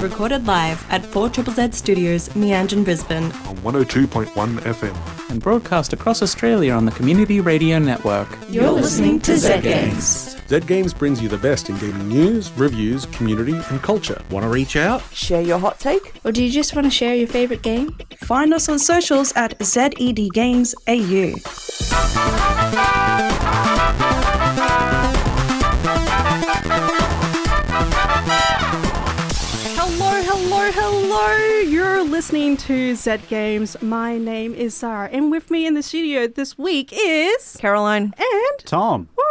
recorded live at 4ZZZ Studios, Meanjin, Brisbane. On 102.1 FM. And broadcast across Australia on the Community Radio Network. You're listening to Zed Games. Zed Games brings you the best in gaming news, reviews, community and culture. Want to reach out? Share your hot take? Or do you just want to share your favourite game? Find us on socials at Zed Games AU. Hello. You're listening to Zed Games. My name is Zara, and with me in the studio this week is Caroline and Tom. Woo!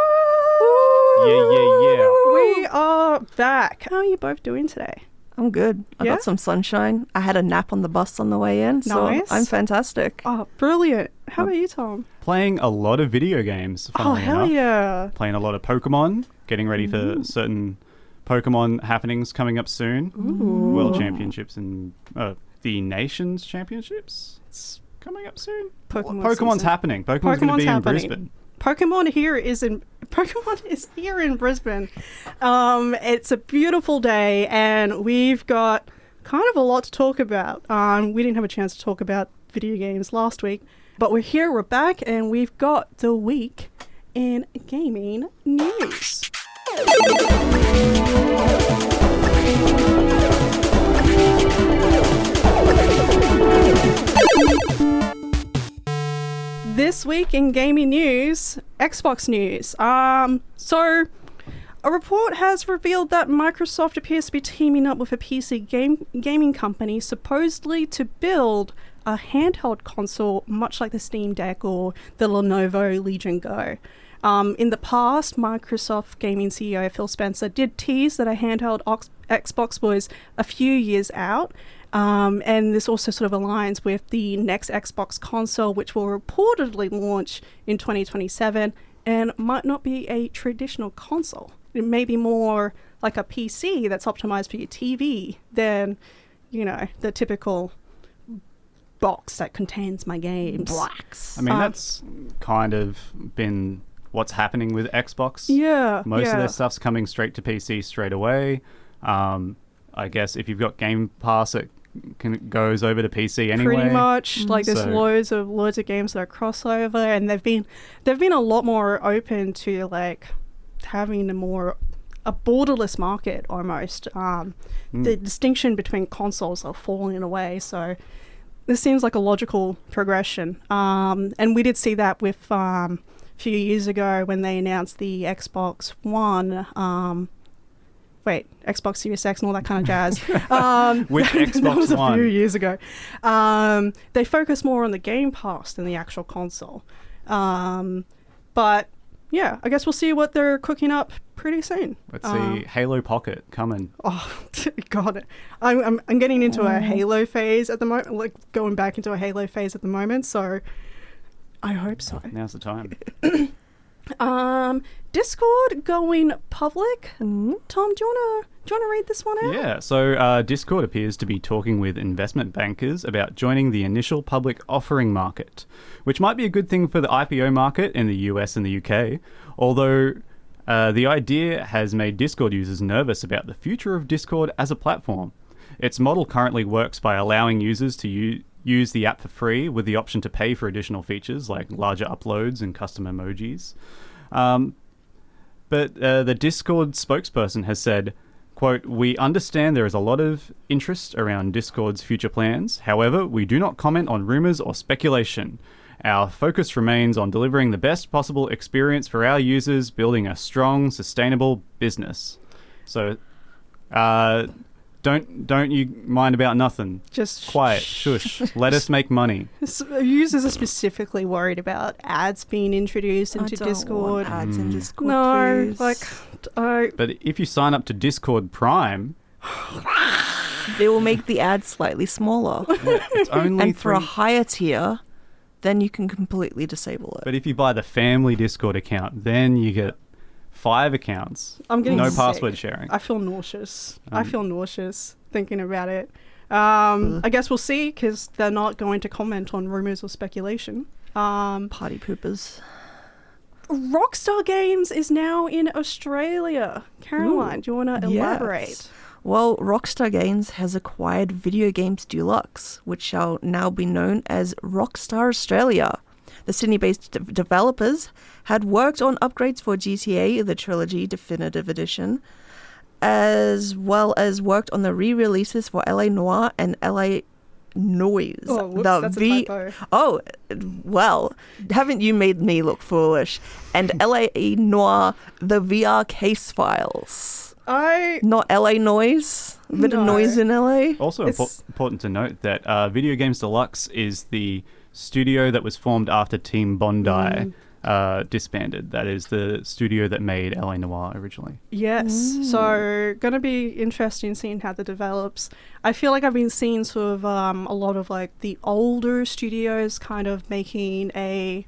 Yeah. We are back. How are you both doing today? I'm good. I got some sunshine. I had a nap on the bus on the way in, so Nice. I'm fantastic. Oh, brilliant. How about you, Tom? Playing a lot of video games, funnily hell enough. yeah. Playing a lot of Pokemon, getting ready for certain Pokemon happenings coming up soon. Ooh. World Championships and the Nations Championships. It's coming up soon. Pokemon's season. happening. Pokemon's going to be in Brisbane. Pokemon is here in Brisbane. It's a beautiful day, and we've got kind of a lot to talk about. We didn't have a chance to talk about video games last week, but we're back, and we've got the week in gaming news. This week in gaming news, Xbox news. So a report has revealed that Microsoft appears to be teaming up with a PC gaming company supposedly to build a handheld console much like the Steam Deck or the Lenovo Legion Go. In the past, Microsoft gaming CEO Phil Spencer did tease that a handheld Xbox was a few years out. And this also sort of aligns with the next Xbox console, which will reportedly launch in 2027 and might not be a traditional console. It may be more like a PC that's optimized for your TV than, the typical box that contains my games. Blacks. I mean, that's kind of been what's happening with Xbox. Yeah. Most of their stuff's coming straight to PC straight away. I guess if you've got Game Pass, it goes over to PC anyway. Pretty much. Like there's loads of games that are crossover, and they've been a lot more open to like having a borderless market almost. The distinction between consoles are falling away, so this seems like a logical progression. And we did see that with a few years ago when they announced the Xbox One. Xbox Series X and all that kind of jazz. Which Xbox that was One? A few years ago. They focus more on the Game Pass than the actual console. But yeah, I guess we'll see what they're cooking up pretty soon. Let's see Halo Pocket coming. Oh, God. I'm getting into a Halo phase at the moment, like going back into a Halo phase at the moment, so I hope so. Now's the time. Discord going public. Tom, do you wanna read this one out? Yeah, so Discord appears to be talking with investment bankers about joining the initial public offering market, which might be a good thing for the IPO market in the US and the UK, although the idea has made Discord users nervous about the future of Discord as a platform. Its model currently works by allowing users to use the app for free with the option to pay for additional features like larger uploads and custom emojis. But the Discord spokesperson has said, quote, "We understand there is a lot of interest around Discord's future plans. However, we do not comment on rumors or speculation. Our focus remains on delivering the best possible experience for our users, building a strong, sustainable business." So, Don't you mind about nothing. Just quiet, shush. Let us make money. Users are specifically worried about ads being introduced into Discord. Want ads in Discord, no, please. But if you sign up to Discord Prime, they will make the ads slightly smaller. it's only and for a higher tier, then you can completely disable it. But if you buy the family Discord account, then you get 5 accounts. I'm getting no sick. password sharing. I feel nauseous. I feel nauseous thinking about it. I guess we'll see, because they're not going to comment on rumors or speculation. Party poopers. Rockstar Games is now in Australia. Caroline, do you want to elaborate? Well, Rockstar Games has acquired Video Games Deluxe, which shall now be known as Rockstar Australia. The Sydney-based developers had worked on upgrades for GTA, the Trilogy Definitive Edition, as well as worked on the re-releases for LA Noire and LA Noise. Oh, whoops, that's a typo. Oh, well, haven't you made me look foolish? And LA Noire, the VR case files. Not LA Noise. A bit of noise in LA. Also important to note that Video Games Deluxe is the studio that was formed after Team Bondi disbanded. That is the studio that made LA Noire originally. Yes. So going to be interesting seeing how that develops. I feel like I've been seeing sort of a lot of like the older studios kind of making the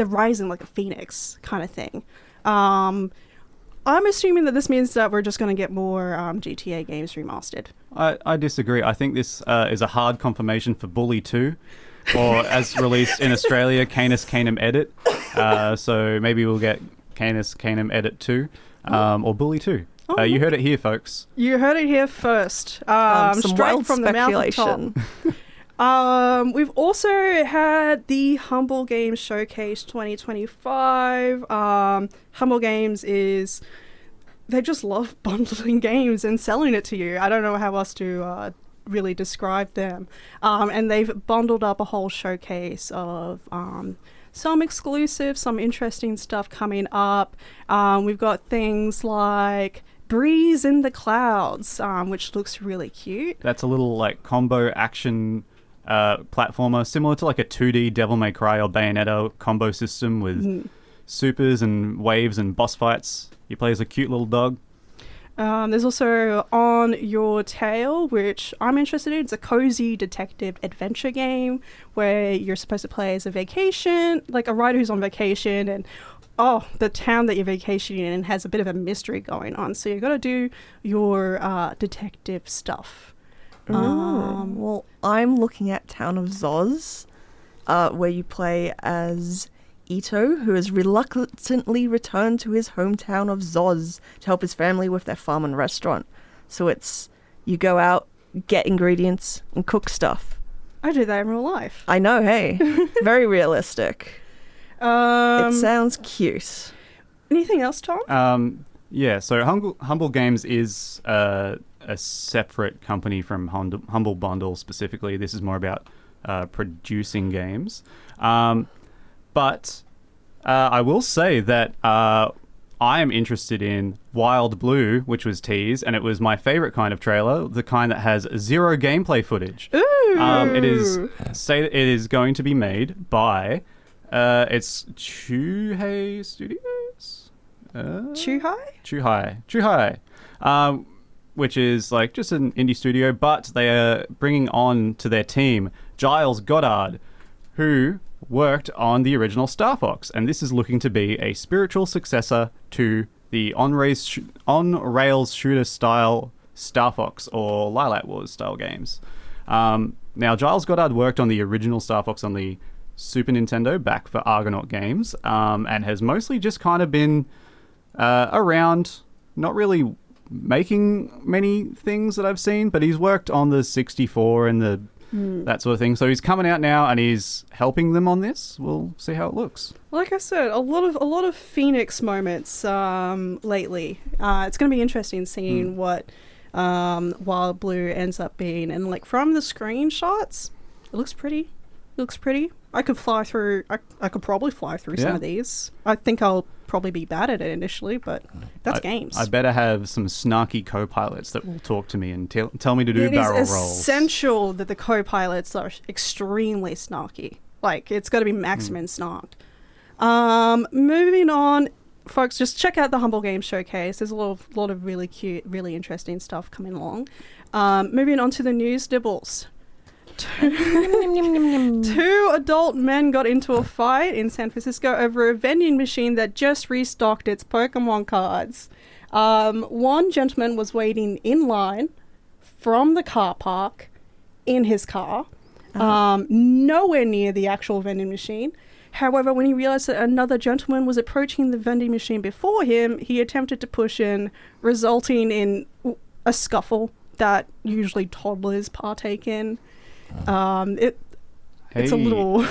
rising like a phoenix kind of thing. I'm assuming that this means that we're just going to get more GTA games remastered. I disagree. I think this is a hard confirmation for Bully 2, or as released in Australia, Canis Canem Edit. So maybe we'll get Canis Canem Edit 2, or Bully 2. You heard it here, folks. You heard it here first. Some straight wild from speculation. The mouth. We've also had the Humble Games Showcase 2025. Humble Games they just love bundling games and selling it to you. I don't know how else to really describe them. And they've bundled up a whole showcase of some exclusive, some interesting stuff coming up. We've got things like Breeze in the Clouds, which looks really cute. That's a little like combo action platformer, similar to like a 2D Devil May Cry or Bayonetta combo system with supers and waves and boss fights. You play as a cute little dog. There's also On Your Tail, which I'm interested in. It's a cozy detective adventure game where you're supposed to play as a vacation, like a writer who's on vacation, and the town that you're vacationing in has a bit of a mystery going on. So you've got to do your detective stuff. Well, I'm looking at Town of Zoz, where you play as Ito, who has reluctantly returned to his hometown of Zoz to help his family with their farm and restaurant. So it's, you go out, get ingredients, and cook stuff. I do that in real life. I know, hey. Very realistic. It sounds cute. Anything else, Tom? Yeah, so Humble Games is a separate company from Humble Bundle specifically. This is more about producing games. But I will say that I am interested in Wild Blue, which was teased, and it was my favorite kind of trailer, the kind that has zero gameplay footage. Ooh. It is going to be made by it's Chuhai Studios. Chuhai. Which is like just an indie studio, but they are bringing on to their team Giles Goddard, who worked on the original Star Fox, and this is looking to be a spiritual successor to the on-rails shooter style Star Fox or Lilac Wars style games. Now, Giles Goddard worked on the original Star Fox on the Super Nintendo back for Argonaut Games, and has mostly just kind of been around, not really making many things that I've seen, but he's worked on the 64 and the that sort of thing. So he's coming out now and he's helping them on this. We'll see how it looks. Like I said, a lot of Phoenix moments lately. It's going to be interesting seeing what Wild Blue ends up being. And like from the screenshots, it looks pretty. I could fly through. I could probably fly through some of these. I think I'll probably be bad at it initially, but that's games. I better have some snarky co-pilots that will talk to me and tell me to do barrel rolls. It is essential that the co-pilots are extremely snarky. Like, it's got to be maximum snarked. Moving on, folks, just check out the Humble Games Showcase. There's a lot of really cute, really interesting stuff coming along. Moving on to the news nibbles. Two adult men got into a fight in San Francisco over a vending machine that just restocked its Pokemon cards. One gentleman was waiting in line from the car park in his car, nowhere near the actual vending machine. However, when he realized that another gentleman was approaching the vending machine before him, he attempted to push in, resulting in a scuffle that usually toddlers partake in. It's a little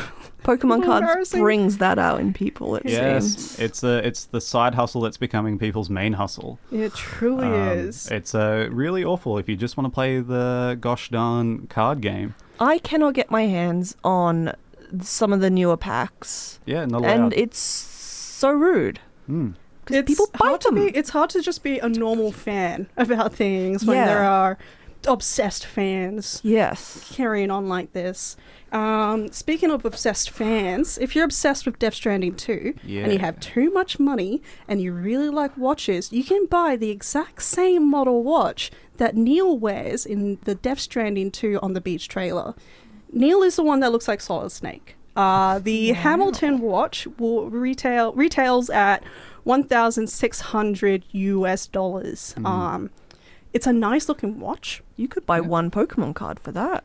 Pokemon cards embarrassing. brings that out in people, it seems. It's the side hustle that's becoming people's main hustle. It truly is. It's really awful if you just want to play the gosh darn card game. I cannot get my hands on some of the newer packs. Yeah, not allowed. And it's so rude. Because people buy them. It's hard to just be a normal fan about things when there are obsessed fans carrying on like this. Speaking of obsessed fans, if you're obsessed with Death Stranding 2 and you have too much money and you really like watches, you can buy the exact same model watch that Neil wears in the Death Stranding 2 on the beach trailer. Neil is the one that looks like Solid Snake. The Hamilton watch will retails at $1,600 US. It's a nice looking watch. You could buy one Pokemon card for that.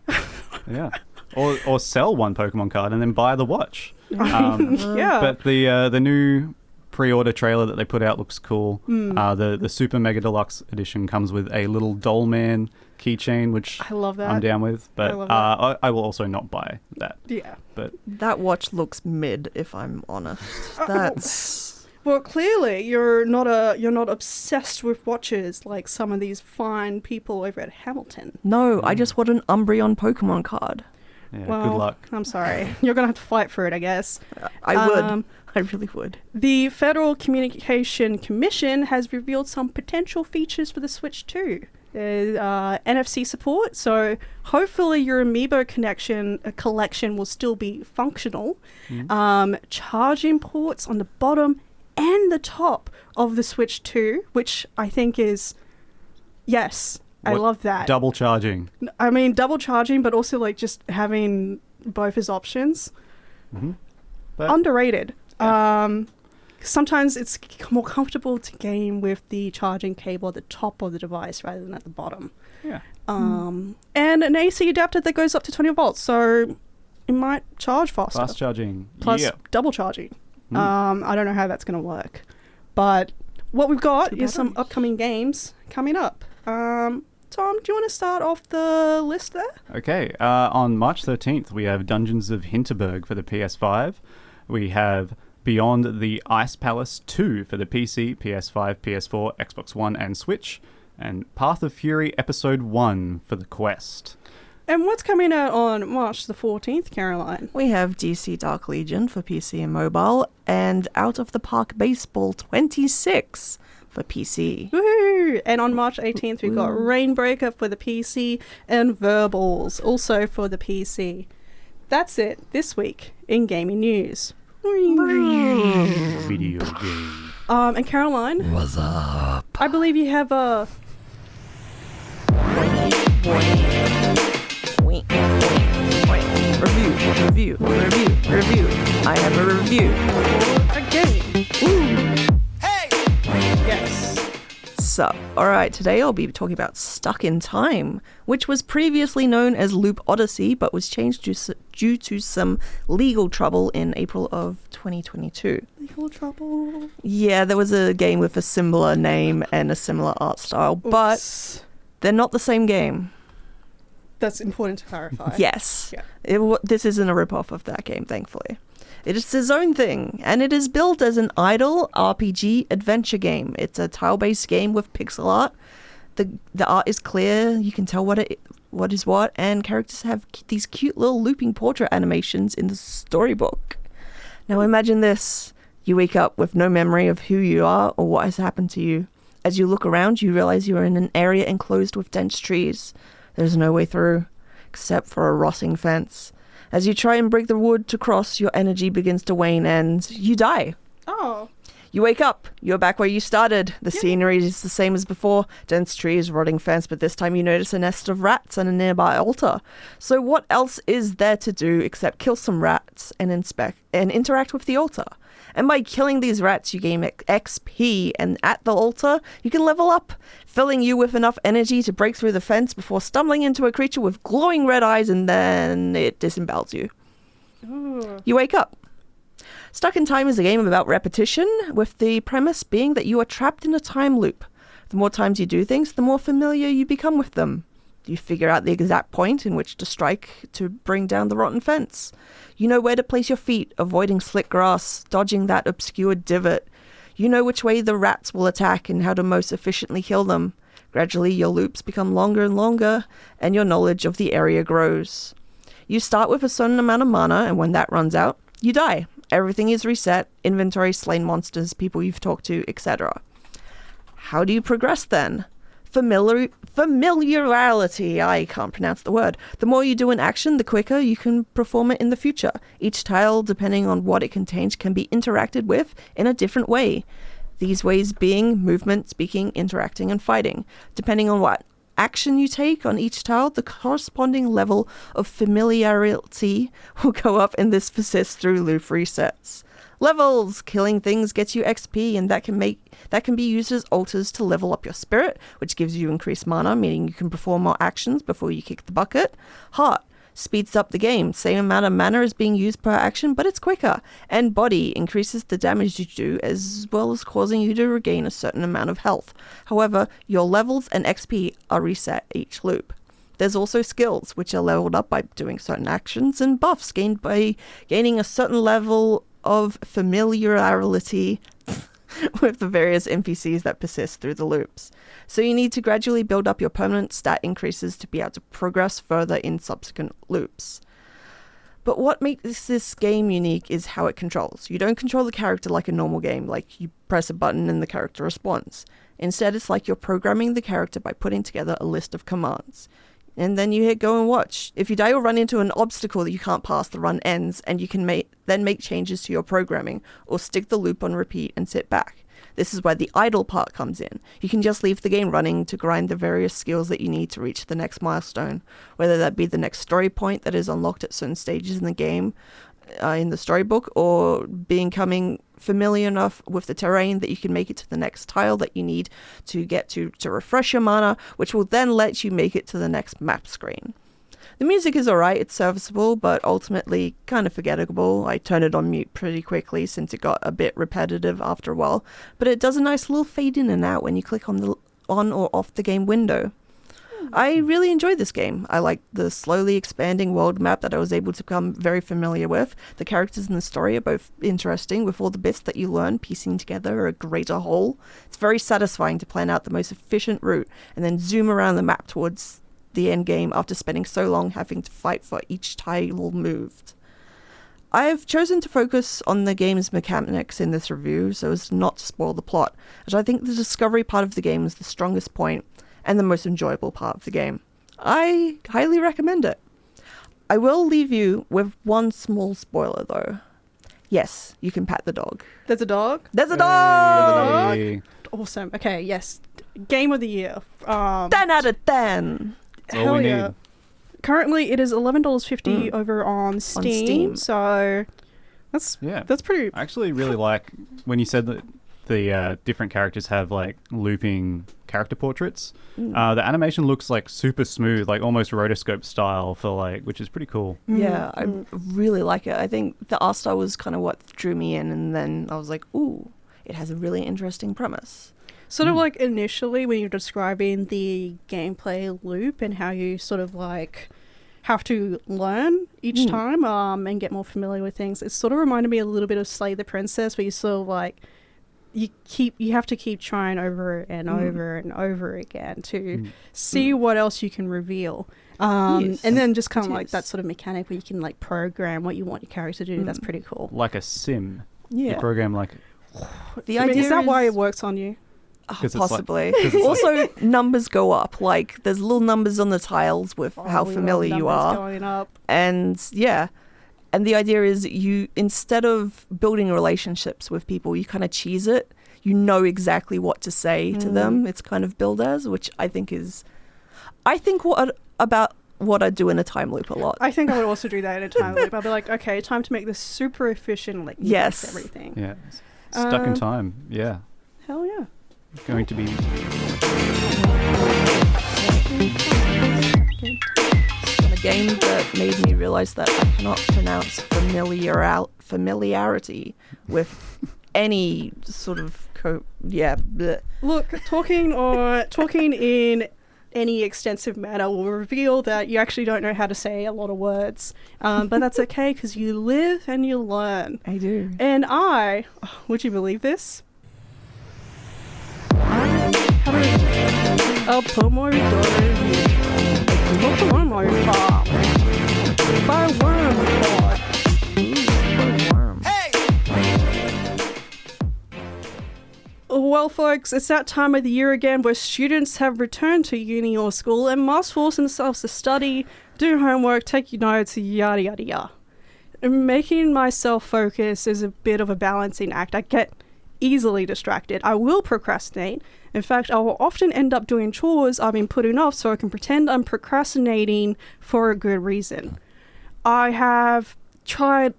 Yeah. Or sell one Pokemon card and then buy the watch. Yeah. But the new pre-order trailer that they put out looks cool. The Super Mega Deluxe edition comes with a little Doll Man keychain, which I love that. I'm down with. But I will also not buy that. Yeah. But that watch looks mid, if I'm honest. That's... Well, clearly you're not obsessed with watches like some of these fine people over at Hamilton. No, I just want an Umbreon Pokemon card. yeah, Well, good luck. I'm sorry. You're going to have to fight for it, I guess. I would. I really would. The Federal Communication Commission has revealed some potential features for the Switch 2. NFC support, so hopefully your Amiibo collection will still be functional. Charging ports on the bottom and the top of the Switch 2, which I think is, I love that. Double charging. I mean, double charging, but also like just having both as options. But Underrated. Sometimes it's more comfortable to game with the charging cable at the top of the device rather than at the bottom. Yeah. And an AC adapter that goes up to 20 volts, so it might charge faster. Fast charging. Plus yeah. double charging. I don't know how that's going to work. But what we've got is some upcoming games coming up. Tom, do you want to start off the list there? Okay. On March 13th, we have Dungeons of Hinterberg for the PS5. We have Beyond the Ice Palace 2 for the PC, PS5, PS4, Xbox One, and Switch. And Path of Fury Episode 1 for the Quest. And what's coming out on March the 14th, Caroline? We have DC Dark Legion for PC and mobile, and Out of the Park Baseball 26 for PC. Woohoo! And on March 18th, we've got Rainbreaker for the PC and Verbals also for the PC. That's it this week in gaming news. Video game. And Caroline, What's up? I believe you have a Review. I have a review. game. Hey! Yes. So, alright, today I'll be talking about Stuck in Time, which was previously known as Loop Odyssey, but was changed due to some legal trouble in April of 2022. Legal trouble. Yeah, there was a game with a similar name and a similar art style, but they're not the same game. That's important to clarify. Yes. Yeah. This isn't a rip-off of that game, thankfully. It is its own thing, and it is built as an idle RPG adventure game. It's a tile-based game with pixel art. The art is clear, you can tell what is what, and characters have these cute little looping portrait animations in the storybook. Now imagine this. You wake up with no memory of who you are or what has happened to you. As you look around, you realize you are in an area enclosed with dense trees. There's no way through, except for a rotting fence. As you try and break the wood to cross, your energy begins to wane and you die. Oh. You wake up. You're back where you started. The scenery is the same as before. Dense trees, rotting fence, but this time you notice a nest of rats and a nearby altar. So what else is there to do except kill some rats and inspect and interact with the altar? And by killing these rats, you gain XP, and at the altar, you can level up, filling you with enough energy to break through the fence before stumbling into a creature with glowing red eyes, and then it disembowels you. Ooh. You wake up. Stuck in Time is a game about repetition, with the premise being that you are trapped in a time loop. The more times you do things, the more familiar you become with them. You figure out the exact point in which to strike to bring down the rotten fence. You know where to place your feet, avoiding slick grass, dodging that obscure divot. You know which way the rats will attack and how to most efficiently kill them. Gradually, your loops become longer and longer, and your knowledge of the area grows. You start with a certain amount of mana, and when that runs out, you die. Everything is reset, inventory, slain monsters, people you've talked to, etc. How do you progress then? Familiarity, I can't pronounce the word. The more you do an action, the quicker you can perform it in the future. Each tile, depending on what it contains, can be interacted with in a different way. These ways being movement, speaking, interacting, and fighting. Depending on what action you take on each tile, the corresponding level of familiarity will go up, and this persists through loop resets. Levels! Killing things gets you XP, and that can be used as altars to level up your spirit, which gives you increased mana, meaning you can perform more actions before you kick the bucket. Heart speeds up the game. Same amount of mana is being used per action, but it's quicker. And body increases the damage you do, as well as causing you to regain a certain amount of health. However, your levels and XP are reset each loop. There's also skills, which are leveled up by doing certain actions, and buffs gained by gaining a certain level of familiarity with the various NPCs that persist through the loops. So you need to gradually build up your permanent stat increases to be able to progress further in subsequent loops. But what makes this game unique is how it controls. You don't control the character like a normal game, like you press a button and the character responds. Instead, it's like you're programming the character by putting together a list of commands. And then you hit go and watch. If you die or run into an obstacle that you can't pass, the run ends, and you can then make changes to your programming, or stick the loop on repeat and sit back. This is where the idle part comes in. You can just leave the game running to grind the various skills that you need to reach the next milestone, whether that be the next story point that is unlocked at certain stages in the game, in the storybook, or becoming familiar enough with the terrain that you can make it to the next tile that you need to get to refresh your mana, which will then let you make it to the next map screen. The music is alright, it's serviceable, but ultimately kind of forgettable. I turned it on mute pretty quickly since it got a bit repetitive after a while, but it does a nice little fade in and out when you click on the on or off the game window. I really enjoyed this game. I liked the slowly expanding world map that I was able to become very familiar with. The characters in the story are both interesting, with all the bits that you learn piecing together a greater whole. It's very satisfying to plan out the most efficient route and then zoom around the map towards the end game after spending so long having to fight for each tile moved. I've chosen to focus on the game's mechanics in this review so as not to spoil the plot, as I think the discovery part of the game is the strongest point and the most enjoyable part of the game. I highly recommend it. I will leave you with one small spoiler though. Yes, you can pat the dog. There's a dog? There's a dog! Hey. Awesome. Okay, yes. Game of the year. 10 out of 10! That's all Hell we yeah. need. Currently, it is $11.50 over on Steam. So that's pretty. I actually really like when you said that the different characters have like looping character portraits. The animation looks like super smooth, like almost rotoscope style for like, which is pretty cool. Yeah, I really like it. I think the art style was kind of what drew me in, and then I was like, ooh, it has a really interesting premise. Sort of like initially when you're describing the gameplay loop and how you sort of like have to learn each time and get more familiar with things, it sort of reminded me a little bit of Slay the Princess, where you sort of like you have to keep trying over and over and over again to see what else you can reveal. And then just kind of like that sort of mechanic where you can like program what you want your character to do. That's pretty cool. Like a sim. Yeah. You program like... The idea is that why it works on you? Possibly. Also, numbers go up. Like, there's little numbers on the tiles with how familiar you are. Going up. And yeah. And the idea is you, instead of building relationships with people, you kind of cheese it. You know exactly what to say to them. It's kind of billed as, which I think is... about what I do in a time loop a lot. I think I would also do that in a time loop. I'll be like, okay, time to make this super efficient, like yes, everything. Yeah. Stuck in time. Yeah. Hell yeah. Going to be... A game that made me realize that I cannot pronounce familiarity with any sort of bleh. Look, talking in any extensive manner will reveal that you actually don't know how to say a lot of words. But that's okay, because you live and you learn. I do. And would you believe this? Pomo Farm by Worm. Well, folks, it's that time of the year again where students have returned to uni or school and must force themselves to study, do homework, take notes, yada yada yada. And making myself focus is a bit of a balancing act. I get easily distracted. I will procrastinate. In fact, I will often end up doing chores I've been putting off so I can pretend I'm procrastinating for a good reason. I have tried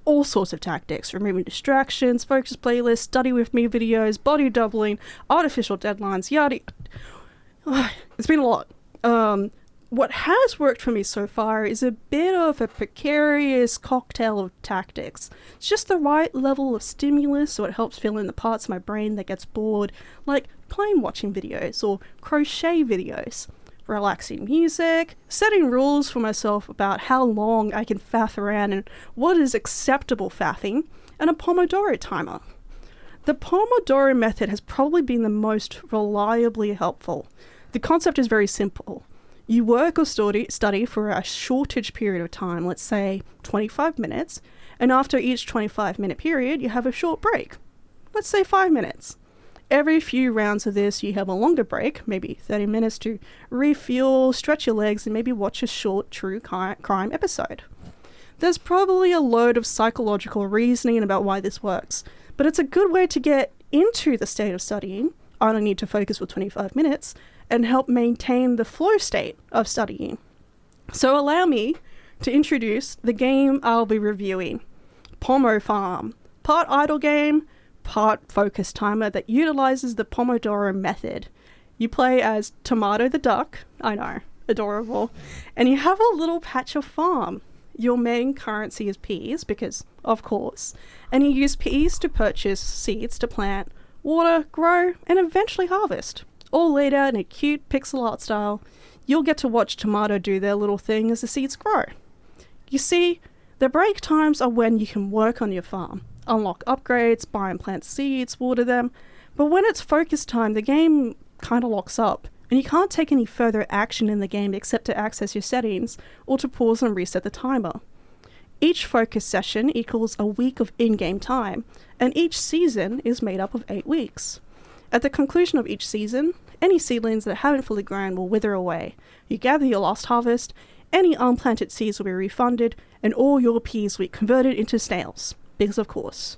all sorts of tactics: removing distractions, focus playlists, study with me videos, body doubling, artificial deadlines, yada. It's been a lot. What has worked for me so far is a bit of a precarious cocktail of tactics. It's just the right level of stimulus so it helps fill in the parts of my brain that gets bored, like plane watching videos or crochet videos. Relaxing music, setting rules for myself about how long I can faff around and what is acceptable faffing, and a Pomodoro timer. The Pomodoro method has probably been the most reliably helpful. The concept is very simple. You work or study for a shortage period of time, let's say 25 minutes, and after each 25-minute period, you have a short break. Let's say 5 minutes. Every few rounds of this, you have a longer break, maybe 30 minutes to refuel, stretch your legs, and maybe watch a short true crime episode. There's probably a load of psychological reasoning about why this works, but it's a good way to get into the state of studying. I only need to focus for 25 minutes and help maintain the flow state of studying. So allow me to introduce the game I'll be reviewing, PomoFarm, part idle game, part focus timer that utilizes the Pomodoro method. You play as Tomato the duck, I know, adorable, and you have a little patch of farm. Your main currency is peas, because of course, and you use peas to purchase seeds to plant, water, grow, and eventually harvest, all laid out in a cute pixel art style. You'll get to watch Tomato do their little thing as the seeds grow. You see, the break times are when you can work on your farm, unlock upgrades, buy and plant seeds, water them, but when it's focus time, the game kind of locks up, and you can't take any further action in the game except to access your settings or to pause and reset the timer. Each focus session equals a week of in-game time, and each season is made up of 8 weeks. At the conclusion of each season, any seedlings that haven't fully grown will wither away. You gather your last harvest, any unplanted seeds will be refunded, and all your peas will be converted into snails. Because of course.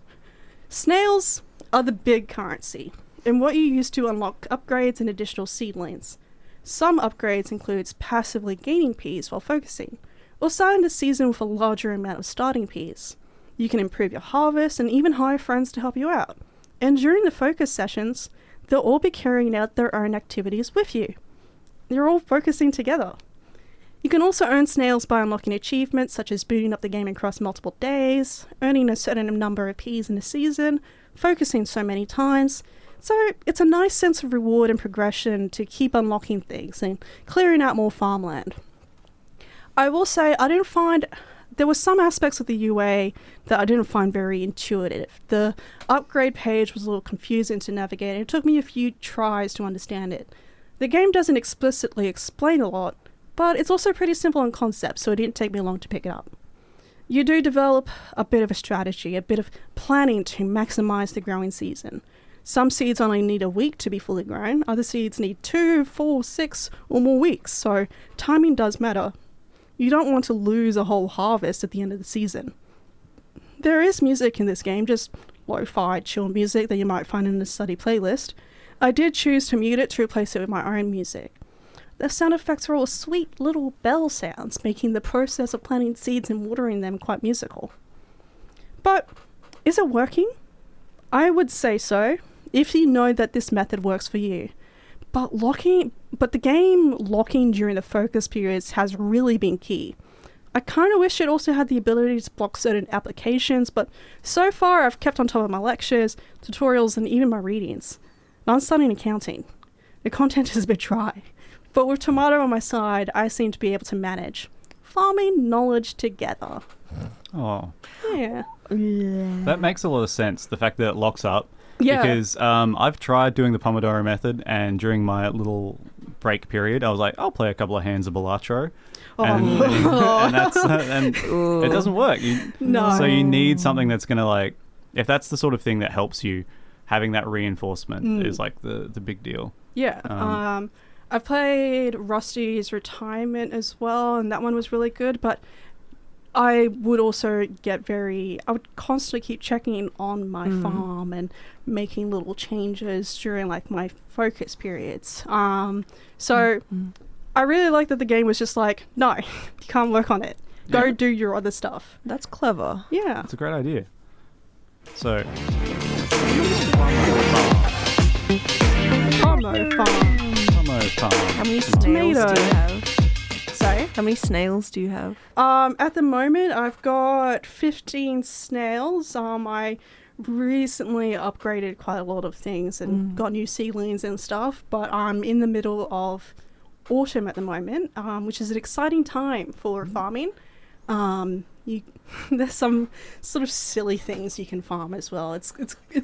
Snails are the big currency, and what you use to unlock upgrades and additional seedlings. Some upgrades includes passively gaining peas while focusing, or starting the season with a larger amount of starting peas. You can improve your harvest and even hire friends to help you out. And during the focus sessions, they'll all be carrying out their own activities with you. You're all focusing together. You can also earn snails by unlocking achievements such as booting up the game across multiple days, earning a certain number of peas in a season, focusing so many times. So it's a nice sense of reward and progression to keep unlocking things and clearing out more farmland. I will say there were some aspects of the UA that I didn't find very intuitive. The upgrade page was a little confusing to navigate, and it took me a few tries to understand it. The game doesn't explicitly explain a lot, but it's also pretty simple in concept, so it didn't take me long to pick it up. You do develop a bit of a strategy, a bit of planning to maximize the growing season. Some seeds only need a week to be fully grown, other seeds need 2, 4, 6 or more weeks, so timing does matter. You don't want to lose a whole harvest at the end of the season. There is music in this game, just lo-fi, chill music that you might find in a study playlist. I did choose to mute it to replace it with my own music. The sound effects are all sweet little bell sounds, making the process of planting seeds and watering them quite musical. But is it working? I would say so, if you know that this method works for you. But the game locking during the focus periods has really been key. I kind of wish it also had the ability to block certain applications, but so far I've kept on top of my lectures, tutorials, and even my readings. Now I'm studying accounting. The content is a bit dry, but with Tomato on my side, I seem to be able to manage. Farming knowledge together. Oh, Yeah. that makes a lot of sense. The fact that it locks up. Yeah. Because I've tried doing the Pomodoro method, and during my little break period, I was like, I'll play a couple of hands of Balatro. And it doesn't work. No. So you need something that's going to, like, if that's the sort of thing that helps you, having that reinforcement is like the big deal. Yeah. I've played Rusty's Retirement as well, and that one was really good, but I would also I would constantly keep checking in on my farm and making little changes during like my focus periods. So I really like that the game was just like, no, you can't work on it. Go do your other stuff. That's clever. Yeah. It's a great idea. So, Pomo Farm. Pomo Farm. How many snails do you have? Sorry? How many snails do you have? At the moment, I've got 15 snails. I recently upgraded quite a lot of things and got new seedlings and stuff, but I'm in the middle of autumn at the moment, which is an exciting time for farming. There's some sort of silly things you can farm as well. It's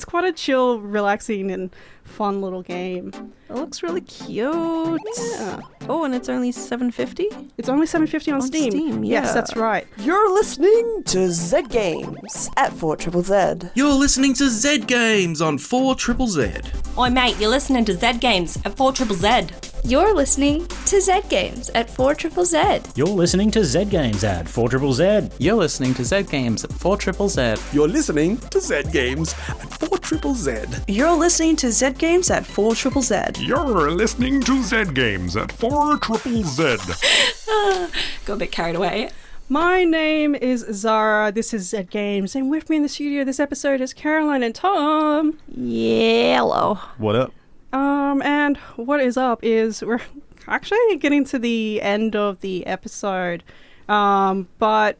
quite a chill, relaxing, and fun little game. It looks really cute. Yeah. Oh, and it's only $7.50? It's only $7.50 on Steam. Yeah. Yes, that's right. You're listening to Zed Games at 4ZZZ. You're listening to Zed Games on 4ZZZ. Oi mate, you're listening to Zed Games at 4ZZZ. You're listening to Zed Games at 4ZZZ. You're listening to Zed Games at 4ZZZ. You're listening to Zed Games at 4ZZZ. You're listening to Zed Games at 4ZZZ. You're listening to Zed Games at 4ZZZ. You're listening to Zed Games at 4ZZZ. Got a bit carried away. My name is Zara. This is Zed Games, and with me in the studio this episode is Caroline and Tom. Yellow. What up? And what is up is we're actually getting to the end of the episode. But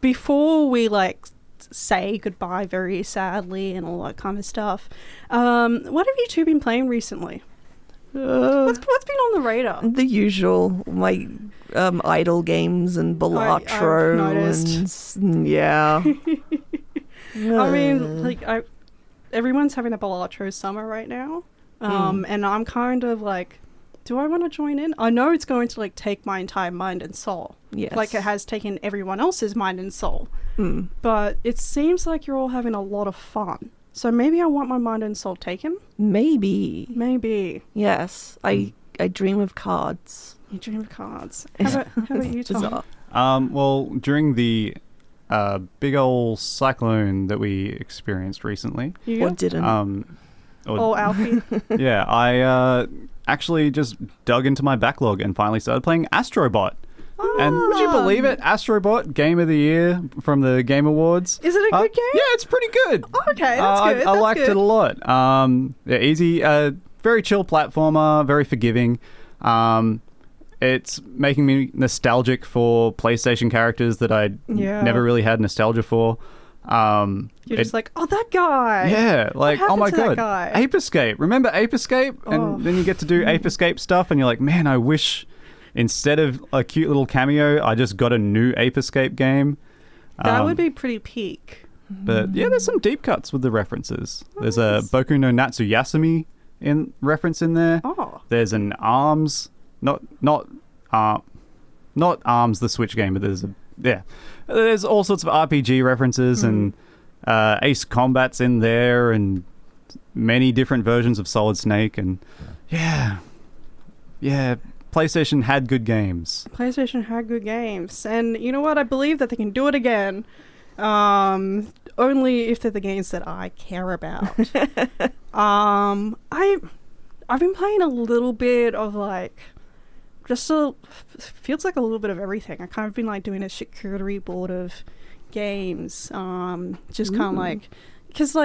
before we say goodbye very sadly and all that kind of stuff, what have you two been playing recently? What's been on the radar? The usual, my idle games and Balatro. I've noticed. And yeah. I mean, everyone's having a Balatro summer right now. And I'm kind of like, do I want to join in? I know it's going to take my entire mind and soul. Yes. Like it has taken everyone else's mind and soul. But it seems like you're all having a lot of fun. So maybe I want my mind and soul taken? Maybe. Yes. I dream of cards. You dream of cards. How about you, Tom? Bizarre. Well, during the big old cyclone that we experienced recently. Or didn't. Alfie. Yeah, I actually just dug into my backlog and finally started playing Astrobot. And would you believe it? Astrobot, Game of the Year from the Game Awards. Is it a good game? Yeah, it's pretty good. Okay, that's good. I liked it a lot. Yeah, easy, very chill platformer, very forgiving. It's making me nostalgic for PlayStation characters that I never really had nostalgia for. You're just like, oh, that guy. Yeah, like, oh my god, guy? Ape Escape. Remember Ape Escape? And then you get to do Ape Escape stuff, and you're like, man, I wish instead of a cute little cameo, I just got a new Ape Escape game. That would be pretty peak. But yeah, there's some deep cuts with the references. There's a Boku no Natsuyasumi reference in there. Oh. There's an Arms, not Arms, the Switch game, but there's all sorts of RPG references and Ace Combat's in there and many different versions of Solid Snake and yeah, PlayStation had good games. And you know what? I believe that they can do it again. Only if they're the games that I care about. I've been playing a little bit of feels like a little bit of everything. I kind of been doing a charcuterie board of games. Just kind of because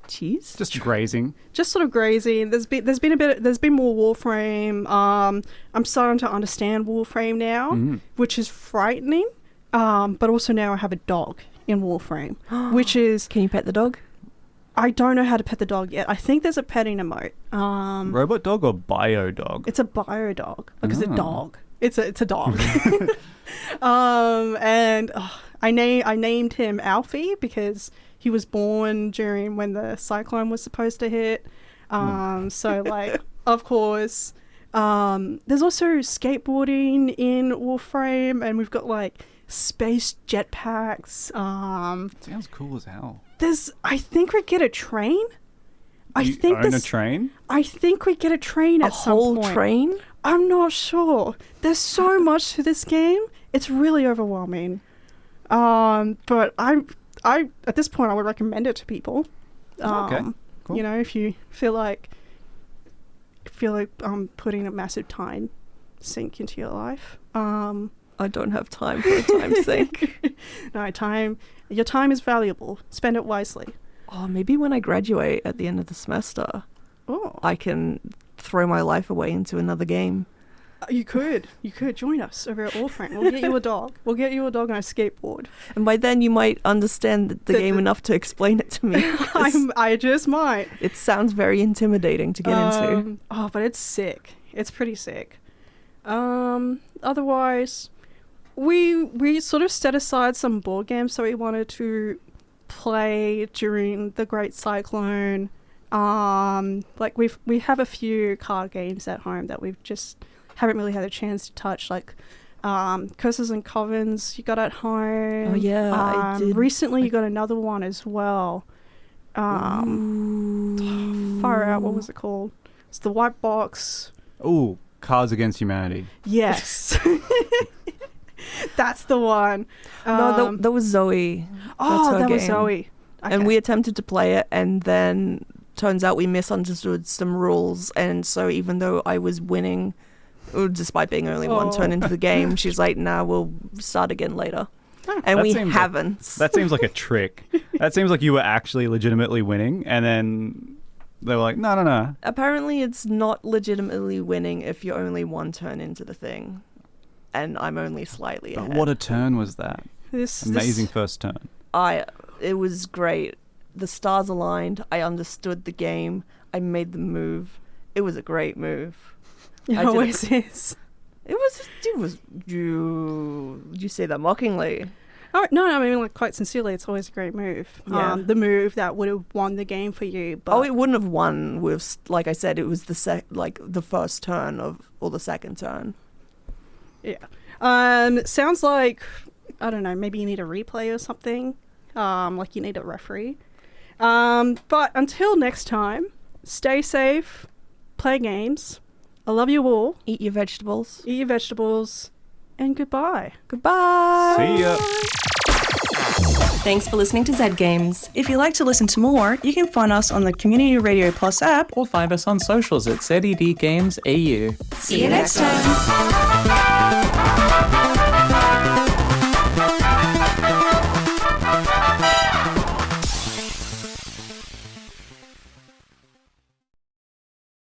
cheese, just grazing, just sort of grazing. There's been more Warframe. I'm starting to understand Warframe now, which is frightening. But also now I have a dog in Warframe, which is... Can you pet the dog? I don't know how to pet the dog yet. I think there's a petting emote. Robot dog or bio dog? It's a bio dog. Like it's a dog. It's a dog. And I named him Alfie because he was born during when the cyclone was supposed to hit. So like, of course, there's also skateboarding in Warframe, and we've got like space jetpacks. Sounds cool as hell. I think we get a train. A train? I think we get a train at some point. A whole train? I'm not sure. There's so much to this game. It's really overwhelming. But I at this point I would recommend it to people. Okay. Cool. You know, if you feel like putting a massive time sink into your life. I don't have time for a time sink. No, your time is valuable. Spend it wisely. Oh, maybe when I graduate at the end of the semester, I can throw my life away into another game. You could join us over at Warframe. We'll get you a dog. We'll get you a dog and a skateboard. And by then you might understand the game enough to explain it to me. I just might. It sounds very intimidating to get into. Oh, but it's sick. It's pretty sick. Otherwise, we sort of set aside some board games that we wanted to play during the Great Cyclone. Like we have a few card games at home that we've just haven't really had a chance to touch, like Curses and Covens you got at home. Oh yeah, I did. Recently you got another one as well. Far out, what was it called? It's the white box. Ooh, Cards Against Humanity. Yes. That's the one. No, that was Zoe. That was Zoe. Okay. And we attempted to play it, and then turns out we misunderstood some rules, and so even though I was winning, despite being only one turn into the game, she's like, nah, we'll start again later. And we haven't. That seems like a trick. That seems like you were actually legitimately winning, and then they were like, no. Apparently it's not legitimately winning if you're only one turn into the thing, and I'm only slightly ahead. But what a turn was that. Amazing first turn. It was great. The stars aligned. I understood the game. I made the move. It was a great move. It always is. It was. You say that mockingly? Oh no! I mean, like, quite sincerely, it's always a great move. Yeah. The move that would have won the game for you. But it wouldn't have won with, like I said, it was the first turn or the second turn. Yeah. Sounds like, I don't know. Maybe you need a replay or something. Like you need a referee. But until next time, stay safe, play games. I love you all. Eat your vegetables. And goodbye. Goodbye. See ya. Thanks for listening to Zed Games. If you'd like to listen to more, you can find us on the Community Radio Plus app or find us on socials at Zed Games AU. See you next time.